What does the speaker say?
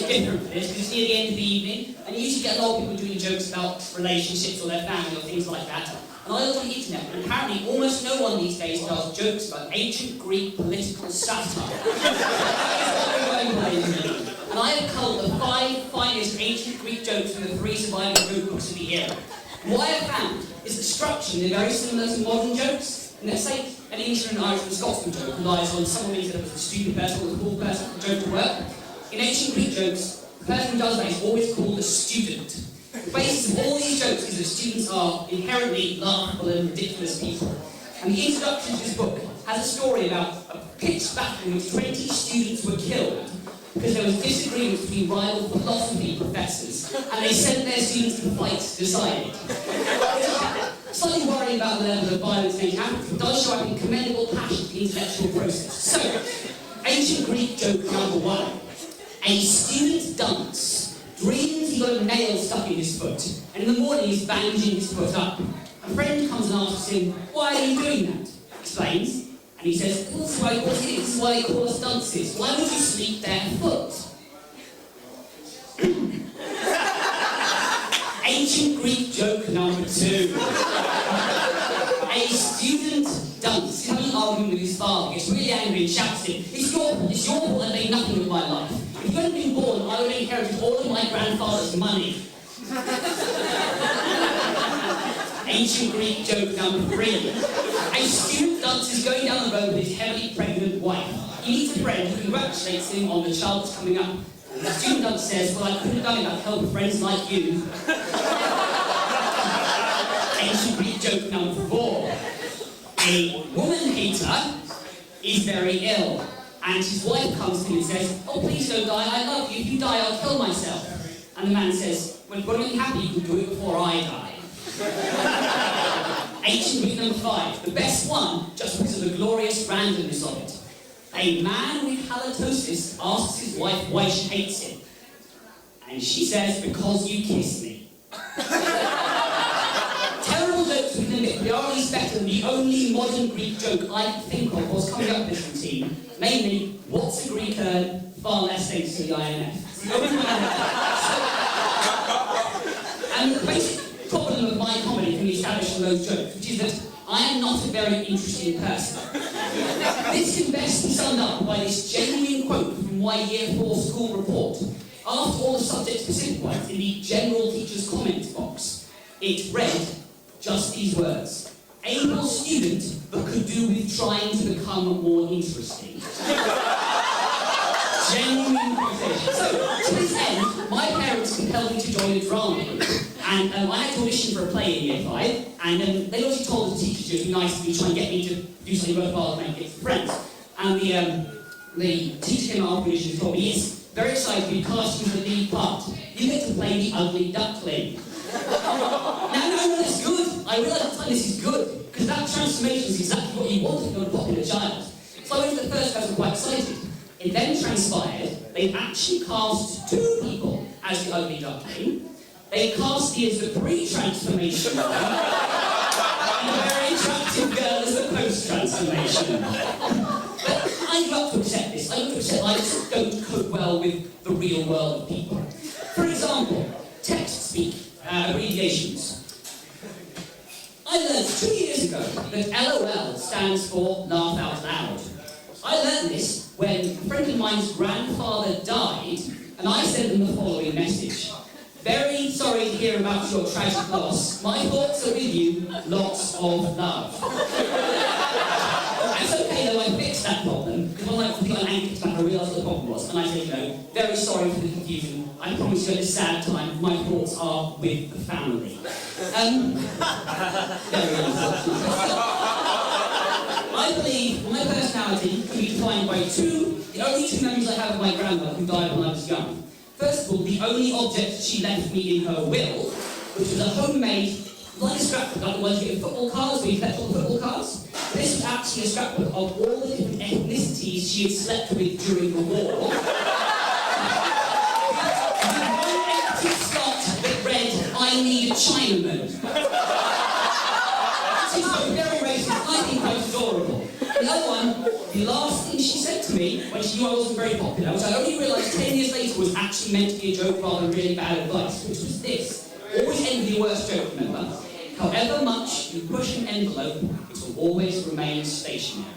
different for this, because it's near the end of the evening, and you usually get a lot of people doing jokes about relationships or their family or things like that. And I look on the internet, and apparently almost no one these days tells jokes about ancient Greek political satire. And I have culled the 5 finest ancient Greek jokes from the 3 surviving joke books of the era. And what I have found is that structurally they're very similar to modern jokes. And let's say an English and Irish and Scotsman joke relies on someone being said it was a stupid person or a cool person for the joke to work. In ancient Greek jokes, the person who does that is always called a student. The basis of all these jokes is that students are inherently laughable and ridiculous people. And the introduction to this book has a story about a pitched battle in which 20 students were killed because there was disagreement between rival philosophy professors, and they sent their students to fight to decide it. Slightly worrying about the level of violence in ancient Africa, it does show up in commendable passion for the intellectual process. So, ancient Greek joke number 1. A student dunce dreams he got a nail stuck in his foot, and in the morning he's bandaging his foot up. A friend comes and asks him, "Why are you doing that?" Explains, and he says, "This is why they call us dunces. Why would you sleep barefoot?" Ancient Greek joke number 2. A student dunce is having an argument with his father, gets really angry and shouts at him, it's your fault I made nothing of my life. If you hadn't been born, I would have inherited all of my grandfather's money." Ancient Greek joke number 3. A student dunce is going down the road with his heavily pregnant wife. He meets a friend who congratulates him on the child that's coming up. And the student dunce says, "Well, I couldn't have done it without help of friends like you." Ancient Greek joke number 4. A woman hater is very ill, and his wife comes to him and says, "Oh, please don't die, I love you. If you die, I'll kill myself." And the man says, "Well, when I'm happy, you can do it before I die." Ancient Greek number 5. The best one, just because of the glorious randomness of it. A man with halitosis asks his wife why she hates him. And she says, "Because you kiss me." Terrible jokes we can admit, but they are at least better than the only modern Greek joke I can think of was coming up with this routine. Namely, what's a Greek earn? Far less thanks to the IMF. And the basic problem of my comedy can be established from those jokes, which is that I am not a very interesting person. This can best be summed up by this genuine quote from my Year 4 school report. After all the subject-specific ones in the general teacher's comments box, it read just these words: "Able student, but could do with trying to become more interesting." Genuine quotation. So, to this end, my parents compelled me to join a drama group. And I had to audition for a play in Year 5, and they also told the teachers it would be nice to try and get me to do something worthwhile to make it for friends. And the teacher came out of audition and told me, "Yes, very excited to be cast into the lead part. You get to play the ugly duckling." No, that's good. I realised at the time this is good, because that transformation is exactly what you wanted from a popular child. So I went to the first person quite excited. It then transpired they actually cast 2 people as the ugly duckling. They cast me as the pre-transformation one, and a very attractive girl as the post-transformation one. But I grew up to accept this. I grew up to accept I just don't cope well with the real world of people. For example, text speak, abbreviations. I learned 2 years ago that LOL stands for laugh out loud. I learned this when a friend of mine's grandfather died, and I sent them the following message: "Very sorry to hear about your tragic loss. My thoughts are with you. Lots of love." It's okay though, I fixed that problem, because when I got an anchor back, I realised what the problem was, and I said, "Very sorry for the confusion. I promise you at this sad time, my thoughts are with the family." I believe my personality can be defined by the only two memories I have of my grandmother who died when I was young. First of all, the only object she left me in her will, which was a homemade, like a scrapbook, like the ones you get in football cards, where you collect all the football cards. This was actually a scrapbook of all the different ethnicities she had slept with during the war. With one empty slot that read, "I need a Chinaman." She's very racist, I think quite adorable. The other one, the last thing she said to me, when she knew I wasn't very popular, which I only realised 10 years later was actually meant to be a joke rather than really bad advice, which was this. Always end with your worst joke, remember? However much you push an envelope, it will always remain stationary.